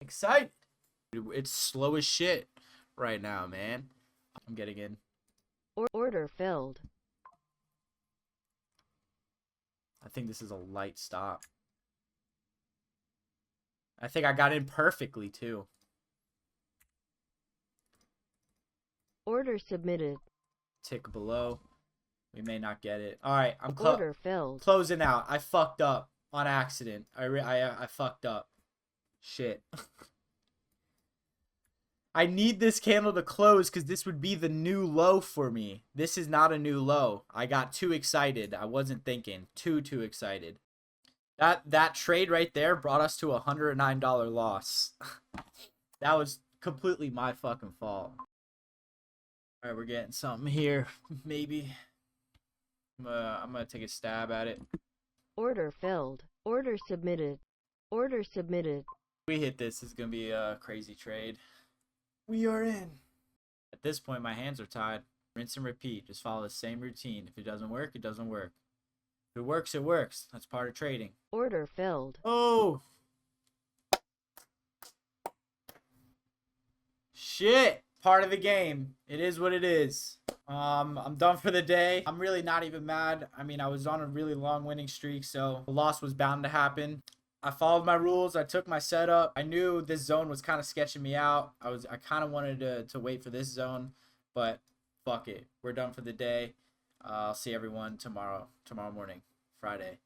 Excited. It's slow as shit right now, man. I'm getting in. Order filled. I think this is a light stop. I think I got in perfectly, too. Order submitted. Tick below. We may not get it. All right, I'm Order filled. closing out. I fucked up on accident. I fucked up. Shit. I need this candle to close because this would be the new low for me. This is not a new low. I got too excited. I wasn't thinking. Too excited. That trade right there brought us to a $109 loss. That was completely my fucking fault. All right, we're getting something here. Maybe. I'm gonna take a stab at it. Order filled. Order submitted. Order submitted. If we hit this, it's gonna be a crazy trade. We are in. At this point, my hands are tied. Rinse and repeat. Just follow the same routine. If it doesn't work, it doesn't work. If it works, it works. That's part of trading. Order filled. Oh! Shit! Part of the game. It is what it is. I'm done for the day. I'm really not even mad. I mean, I was on a really long winning streak, so the loss was bound to happen. I followed my rules. I took my setup. I knew this zone was kind of sketching me out. I kind of wanted to wait for this zone, but fuck it. We're done for the day. I'll see everyone tomorrow morning, Friday.